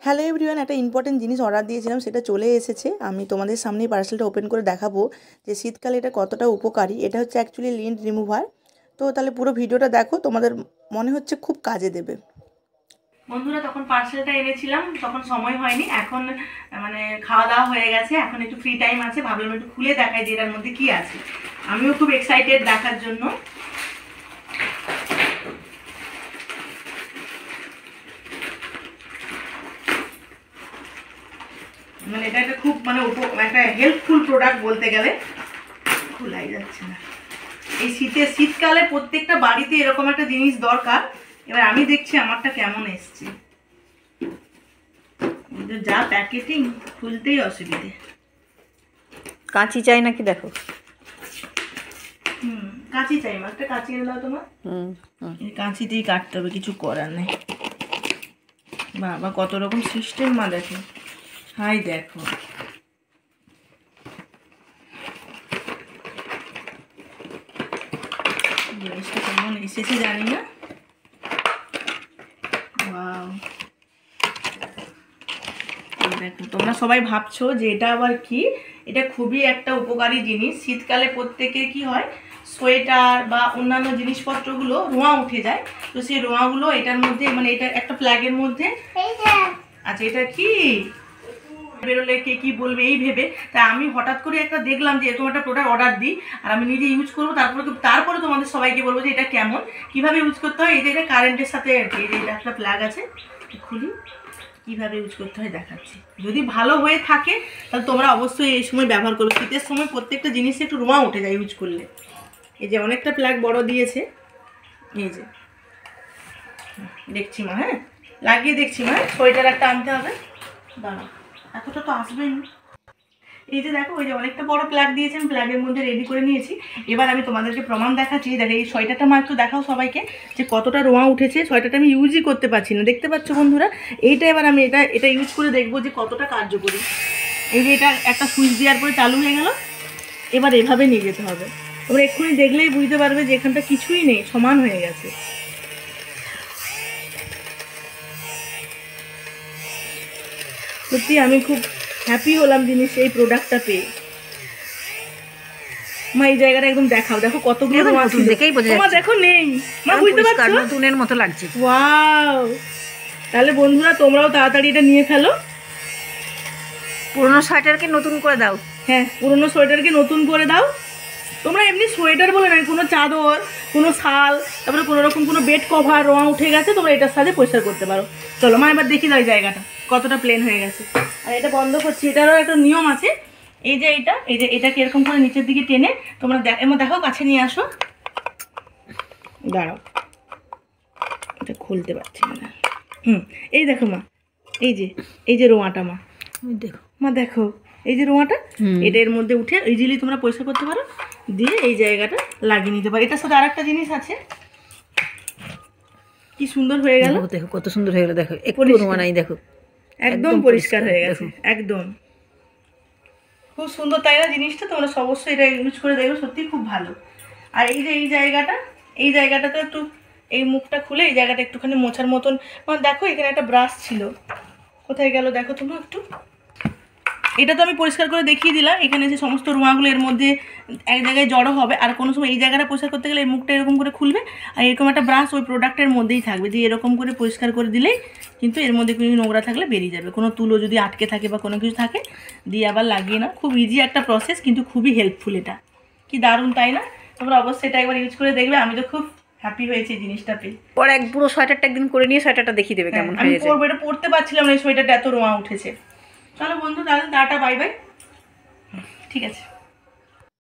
Hello everyone, একটা important জিনিস order দিয়েছিলাম, সেটা চলে এসেছে। আমি তোমাদের সামনেই পার্সেলটা ওপেন করে দেখাবো যে শীতকালে এটা কতটা উপকারী। এটা হচ্ছে অ্যাকচুয়ালি লিন্ট রিমুভার। তো তাহলে পুরো ভিডিওটা দেখো, তোমাদের মনে হচ্ছে খুব কাজে দেবে। বন্ধুরা, তখন পার্সেলটা এনেছিলাম, তখন সময় হয়নি। এখন মানে খাওয়া দাওয়া হয়ে গেছে, এখন একটু ফ্রি টাইম আছে, ভাবলাম একটু খুলে দেখাই যে এটার মধ্যে কি আছে। আমিও খুব এক্সাইটেড দেখার জন্য। মানে এটা একটা খুব একটা হেল্পফুল প্রোডাক্ট বলতে গেলে। খোলাই যাচ্ছে না। এই শীতকালে প্রত্যেকটা বাড়িতে এরকম একটা জিনিস দরকার। এবার আমি দেখছি আমারটা কেমন এসছে। যা প্যাকেটিং, খুলতেই অসুবিধে। কাঁচি চাই নাকি দেখো? কাঁচি চাই, একটা কাঁচি এনে দাও তোমার। এই কাঁচিতেই কাটতে হবে, কিছু করার নেই। বাবা কত রকম সিস্টেম মা, দেখো। হাই দেখো, জিনিসটা কেমন এসেছে জানি না। দেখো, তোমরা সবাই ভাবছো যে এটা আবার কি। এটা খুবই একটা উপকারী জিনিস। শীতকালে প্রত্যেকের কি হয়, সোয়েটার বা অন্যান্য জিনিসপত্রগুলো রোঁয়া উঠে যায়। তো সেই রোঁয়াগুলো এটার মধ্যে, মানে এটা একটা প্লাগের মধ্যে। আচ্ছা, এটা কি বেরোলে কে কি বলবে এই ভেবে, তাই আমি হঠাৎ করে একটা দেখলাম যে এরকম একটা প্রোডাক্ট অর্ডার দিই, আর আমি নিজে ইউজ করবো। তারপরে তোমাদের সবাইকে বলবো যে এটা কেমন, কিভাবে ইউজ করতে হয়। এই যে এটা কারেন্টের সাথে আর কি, এই যে এটা একটা প্লাগ আছে, খুলি কিভাবে ইউজ করতে হয় দেখাচ্ছি। যদি ভালো হয়ে থাকে তাহলে তোমরা অবশ্যই এই সময় ব্যবহার করো। শীতের সময় প্রত্যেকটা জিনিসে একটু রোঁয়া উঠে যায় ইউজ করলে। এই যে অনেকটা প্লাগ বড় দিয়েছে, এই যে দেখছি মা। হ্যাঁ, লাগিয়ে দেখছি মা। সোয়েটার একটা আনতে হবে, দাঁড়া, এতটা তো আসবেই না। এই যে দেখো, ওই যে অনেকটা বড় প্লাগ দিয়েছেন, প্লাগের মধ্যে রেডি করে নিয়েছি। এবার আমি তোমাদেরকে প্রমাণ দেখাচ্ছি। দেখো, এই সোয়েটারটা মা একটু দেখাও সবাইকে যে কতটা রোঁয়া উঠেছে। সোয়েটারটা আমি ইউজই করতে পারছি না, দেখতে পাচ্ছ বন্ধুরা। এইটা এবার আমি এটা ইউজ করে দেখবো যে কতটা কার্যকরী। এই যে এটা একটা সুইচ দেওয়ার পরে চালু হয়ে গেল। এবার এভাবে নিয়ে যেতে হবে। তোমরা এক্ষুনি দেখলেই বুঝতে পারবে যে এখানটা কিছুই নেই, সমান হয়ে গেছে। সত্যি আমি খুব হ্যাপি হলাম জিনিস, এই প্রোডাক্টটা পেয়ে। মা এই জায়গাটা একদম দেখাও, দেখো কতগুলো রোঁয়া ছিল। দেখেই বোঝা যাচ্ছে। মা দেখো নেই, মা বুঝতে পারছো, নতুনের মতো লাগছে। ওয়াও! তাহলে বন্ধুরা তোমরাও তাড়াতাড়ি এটা নিয়ে ফেলো। পুরনো সোয়েটারকে নতুন করে দাও। হ্যাঁ, পুরনো সোয়েটারকে নতুন করে দাও। তোমরা এমনি সোয়েটার বলে নয়, কোনো চাদর, কোনো শাল, তারপরে কোনো রকম কোনো বেড কভার রোঁয়া উঠে গেছে, তোমরা এটার সাথে পরিষ্কার করতে পারো। চলো মা, এবার দেখি দাও জায়গাটা কতটা প্লেন হয়ে গেছে। আর এটা বন্ধ করছি। এটারও একটা নিয়ম আছে। এই যে এটাকে এরকম করে নিচের দিকে টেনে তোমরা দেখো, কাছে নিয়ে আসো। দাঁড়াও, এটা খুলতে পারছি না। এই দেখো মা, এই যে রোঁয়াটা মা, দেখো মা, দেখো এই যে রোঁয়াটা, এটা এর মধ্যে উঠে ইজিলি তোমরা পরিষ্কার করতে পারো। দিয়ে এই জায়গাটা লাগিয়ে নিতে পারো। এটার সাথে আরেকটা জিনিস আছে, কি সুন্দর হয়ে গেল। দেখো কত সুন্দর হয়ে গেল, দেখো একটু রোঁয়া নাই, দেখো একদম পরিষ্কার হয়ে গেছে, একদম খুব সুন্দর, তাই না জিনিসটা? তোমরা অবশ্যই এটা ইউজ করে দেখো, সত্যি খুব ভালো। আর এই যে এই জায়গাটাতে একটু, এই মুখটা খুলে এই জায়গাটা একটুখানি মোছার মতন। মানে দেখো, এখানে একটা ব্রাশ ছিল, কোথায় গেল দেখো তোমরা একটু। এটা তো আমি পরিষ্কার করে দেখিয়ে দিলাম। এখানে যে সমস্ত রোঁয়াগুলো এর মধ্যে এক জায়গায় জড়ো হবে, আর কোনো সময় এই জায়গাটা পরিষ্কার করতে গেলে এই মুখটা এরকম করে খুলবে, আর এরকম একটা ব্রাশ ওই প্রোডাক্টের মধ্যেই থাকবে, যে এরকম করে পরিষ্কার করে দিলেই কিন্তু এর মধ্যে কোনো নোংরা থাকলে বেরিয়ে যাবে। কোনো তুলো যদি আটকে থাকে বা কোনো কিছু থাকে, দিয়ে আবার লাগিয়ে নাও। খুব ইজি একটা প্রসেস, কিন্তু খুবই হেল্পফুল। এটা কি দারুণ, তাই না? তোমরা অবশ্যই এটা একবার ইউজ করে দেখবে। আমি তো খুব হ্যাপি হয়েছে এই জিনিসটা পেয়ে। পরে এক পুরো সোয়েটারটা একদিন করে নিয়ে সোয়েটারটা দেখিয়ে দেবে কেমন হয়েছে। আমি পরবো, এটা পরতে পারছিলাম না, এই সোয়েটারটা এত রোঁয়া উঠেছে। চলো বন্ধু, তাহলে টাটা, বাই বাই। ঠিক আছে।